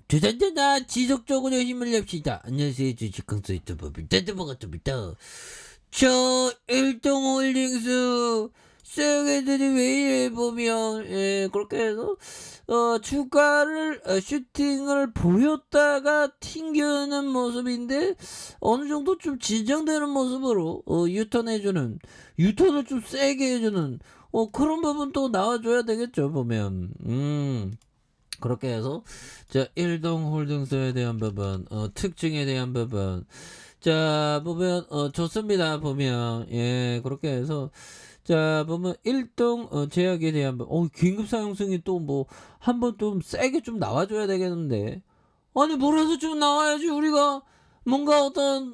주전자나 지속적으로 힘을 냅시다. 안녕하세요. 주식강사 유튜버 밀타드버가입니다. 저 일동홀딩스 쎄애들이 왜 이래 보면 그렇게 해서 주가를 슈팅을 보였다가 튕겨는 모습인데 어느 정도 좀 진정되는 모습으로 유턴해주는, 유턴을 좀 세게 해주는 그런 부분 또 나와줘야 되겠죠 보면. 그렇게 해서 자 일동 홀딩스에 대한 부분, 특징에 대한 부분, 자 보면 좋습니다. 보면 그렇게 해서 자 보면 일동 제약에 대한 부분, 긴급 사용승이 또 뭐 한번 좀 세게 좀 나와줘야 되겠는데, 아니 뭐라도 좀 나와야지 우리가 뭔가 어떤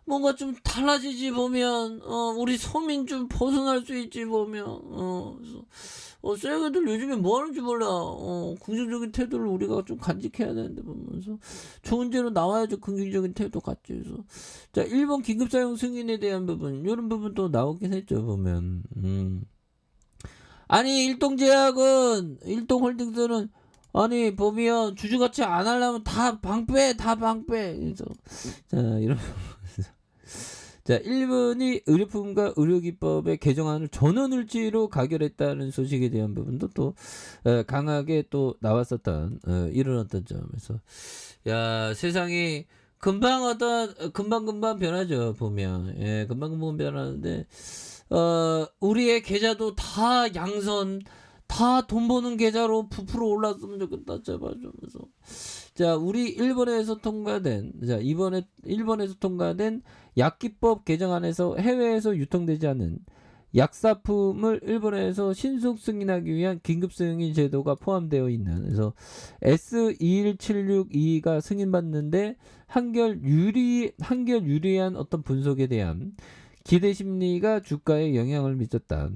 뭔가 좀 달라지지 보면, 우리 서민 좀 벗어날 수 있지 보면. 쎄가들 요즘에 뭐 하는지 몰라. 긍정적인 태도를 우리가 좀 간직해야 되는데 보면서 좋은 제로 나와야죠. 긍정적인 태도 같죠. 그래서 자 1번 긴급사용 승인에 대한 부분, 이런 부분도 나오긴 했죠 보면. 아니 일동제약은, 일동홀딩스는 아니 보면 주주가치 안 하려면 다 방빼, 다 방빼. 그래서 자 이런 자 1번이 의료품과 의료기법의 개정안을 전원일치로 가결했다는 소식에 대한 부분도 또 강하게 또 나왔었던 이런 어떤 점에서, 야 세상이 금방 금방 변하죠 보면. 금방 변하는데 우리의 계좌도 다 양선, 다 돈 버는 계좌로 부풀어 올랐으면 좋겠다 제발 좀. 그래서 자 우리 일본에서 통과된, 자 이번에 일본에서 통과된 약기법 개정안에서 해외에서 유통되지 않은 약사품을 일본에서 신속 승인하기 위한 긴급 승인 제도가 포함되어 있는, 그래서 S21762가 승인받는데 한결 유리한 어떤 분석에 대한 기대 심리가 주가에 영향을 미쳤다.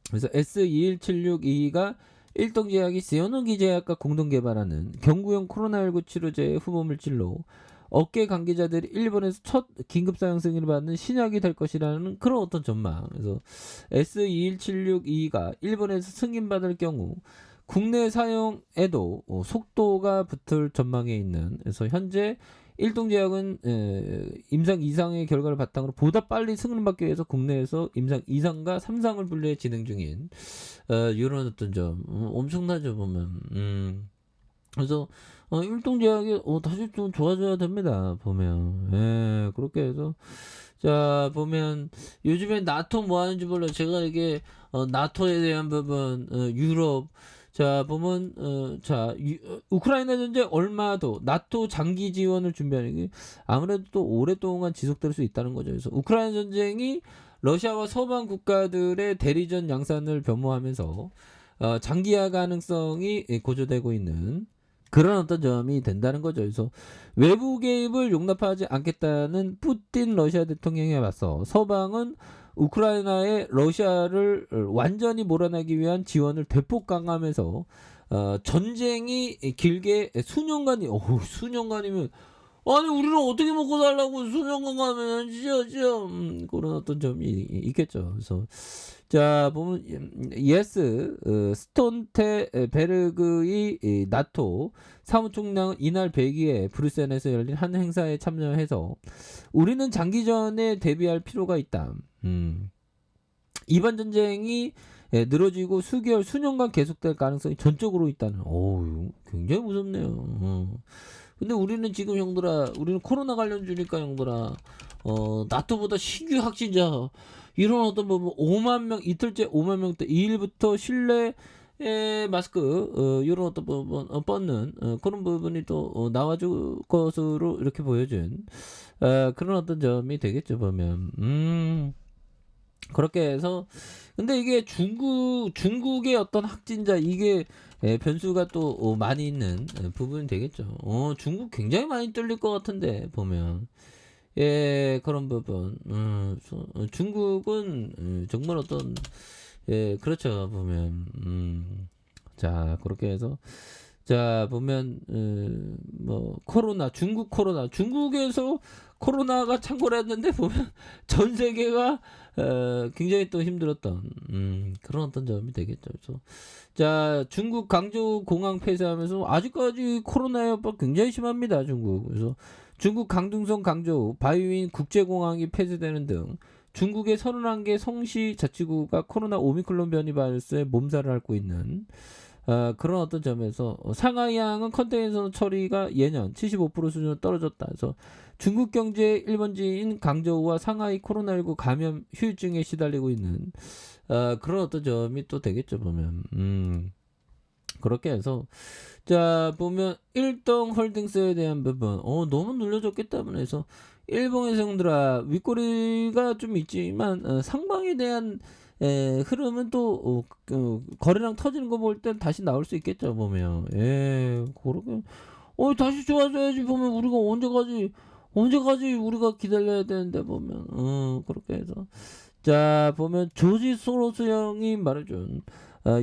그래서 S21762가 일동제약이 시오노기 제약과 공동 개발하는 경구용 코로나19 치료제의 후보 물질로 업계 관계자들이 일본에서 첫 긴급 사용 승인을 받는 신약이 될 것이라는 그런 어떤 전망. 그래서 S21762가 일본에서 승인받을 경우 국내 사용에도 속도가 붙을 전망에 있는, 그래서 현재 일동제약은 임상 2상의 결과를 바탕으로 보다 빨리 승인받기 위해서 국내에서 임상 2상과 3상을 분류해 진행 중인 이런 어떤 점 엄청나죠 보면. 그래서 일동제약이 다시 좀 좋아져야 됩니다 보면. 그렇게 해서 자 보면 요즘에 나토 뭐 하는지 몰라. 제가 이게 나토에 대한 부분, 유럽, 자 보면 우크라이나 전쟁 얼마도 나토 장기 지원을 준비하는 게 아무래도 또 오랫동안 지속될 수 있다는 거죠. 그래서 우크라이나 전쟁이 러시아와 서방 국가들의 대리전 양산을 변모하면서 장기화 가능성이 고조되고 있는 그런 어떤 점이 된다는 거죠. 그래서 외부 개입을 용납하지 않겠다는 푸틴 러시아 대통령에 맞서 서방은 우크라이나에 러시아를 완전히 몰아내기 위한 지원을 대폭 강화하면서 전쟁이 길게 수년간이면, 아니 우리는 어떻게 먹고 살라고 수년간 가면 진짜 그런 어떤 점이 있겠죠. 그래서 자 보면 예스 스톤테베르그의 나토 사무총장은 이날 벨기에 브뤼셀에서 열린 한 행사에 참여해서 우리는 장기전에 대비할 필요가 있다. 이번 전쟁이 늘어지고 수년간 계속될 가능성이 전적으로 있다는. 굉장히 무섭네요. 근데 우리는 지금 형들아, 우리는 코로나 관련주니까 형들아, 나토보다 신규 확진자 이런 어떤 뭐 5만 명, 이틀째 5만 명대 2일부터 실내 마스크 이런 어떤 부분 뻗는 그런 부분이 또 나와줄 것으로 이렇게 보여준 그런 어떤 점이 되겠죠 보면. 그렇게 해서 근데 이게 중국의 어떤 확진자, 이게 변수가 또 많이 있는 부분이 되겠죠. 중국 굉장히 많이 뚫릴 것 같은데 보면. 그런 부분. 중국은 정말 어떤 그렇죠 보면. 자 그렇게 해서 자, 보면 뭐 코로나, 중국에서 코로나가 창궐 했는데 보면 전 세계가 굉장히 또 힘들었던 그런 어떤 점이 되겠죠. 그래서 자, 중국 강저우 공항 폐쇄하면서 아직까지 코로나 여파 굉장히 심합니다. 중국. 그래서 중국 강등성 강저우 바이윈 국제공항이 폐쇄되는 등 중국의 31개 성시 자치구가 코로나 오미크론 변이 바이러스에 몸살을 앓고 있는 그런 어떤 점에서 상하이항은 컨테이너 처리가 예년 75% 수준으로 떨어졌다. 그래서 중국 경제의 1번지인 강저우와 상하이 코로나19 감염 후유증에 시달리고 있는 그런 어떤 점이 또 되겠죠, 보면. 그렇게 해서 자, 보면 일동 홀딩스에 대한 부분 너무 눌려줬겠다 해서 일본의 성들아 윗꼬리가 좀 있지만 상방에 대한 흐름은 또 거래량 터지는 거 볼 땐 다시 나올 수 있겠죠, 보면. 그렇게 다시 좋아져야지. 보면 우리가 언제까지 우리가 기다려야 되는데, 보면 그렇게 해서 자, 보면 조지 소로스 형이 말해준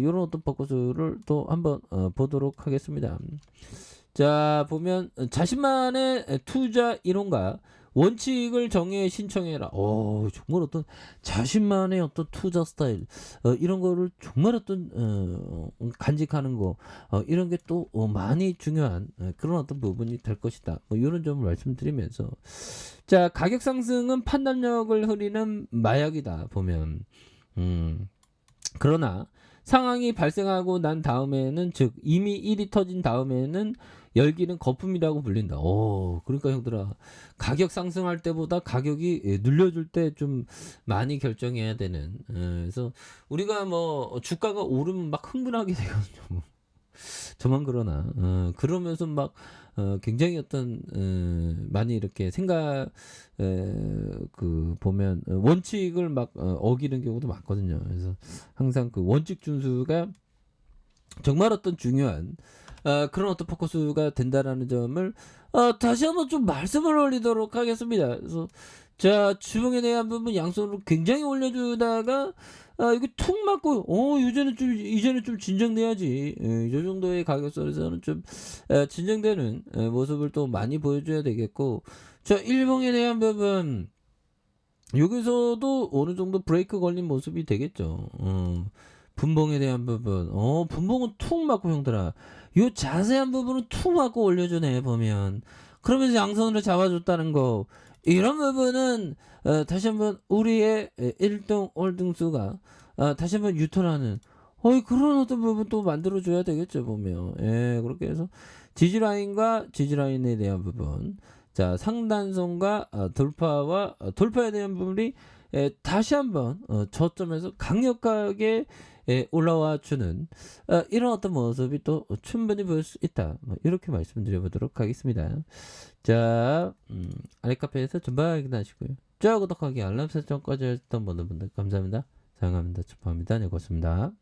이런 어떤 포커스를 또 한번 보도록 하겠습니다. 자, 보면 자신만의 투자 이론과 원칙을 정해 신청해라. 정말 어떤 자신만의 어떤 투자 스타일 이런 거를 정말 어떤 간직하는 거 이런 게 또 많이 중요한 그런 어떤 부분이 될 것이다. 뭐 이런 점을 말씀드리면서 자, 가격 상승은 판단력을 흐리는 마약이다. 보면 그러나 상황이 발생하고 난 다음에는 즉 이미 일이 터진 다음에는 열기는 거품이라고 불린다. 그러니까 형들아 가격 상승할 때보다 가격이 눌려줄 때 좀 많이 결정해야 되는. 그래서 우리가 뭐 주가가 오르면 막 흥분하게 되거든요. 저만 그러나 그러면서 막 굉장히 어떤 많이 이렇게 그 보면 원칙을 막 어기는 경우도 많거든요. 그래서 항상 그 원칙 준수가 정말 어떤 중요한 그런 어떤 포커스가 된다라는 점을 다시 한번 좀 말씀을 올리도록 하겠습니다. 그래서 자, 주봉에 대한 부분 양손으로 굉장히 올려주다가 이거 툭 맞고 이제는 좀 진정돼야지. 이 정도의 가격선에서는 좀 진정되는 모습을 또 많이 보여줘야 되겠고, 자, 일봉에 대한 부분 여기서도 어느 정도 브레이크 걸린 모습이 되겠죠. 분봉에 대한 부분 분봉은 툭 맞고 형들아 요 자세한 부분은 툭 맞고 올려주네, 보면. 그러면서 양손으로 잡아줬다는 거, 이런 부분은 다시 한번 우리의 일동 홀딩수가 다시 한번 유턴하는 그런 어떤 부분 또 만들어줘야 되겠죠, 보면. 그렇게 해서 지지라인과 지지라인에 대한 부분, 자, 상단선과 돌파에 대한 부분이 다시 한번 저점에서 강력하게 올라와 주는 이런 어떤 모습이 또 충분히 보일 수 있다. 뭐 이렇게 말씀드려 보도록 하겠습니다. 자, 아래카페에서 전방 확인하시고요. 좋아요, 구독하기, 알람 설정까지 했던 모든 분들 감사합니다. 사랑합니다. 축하합니다. 네, 고맙습니다.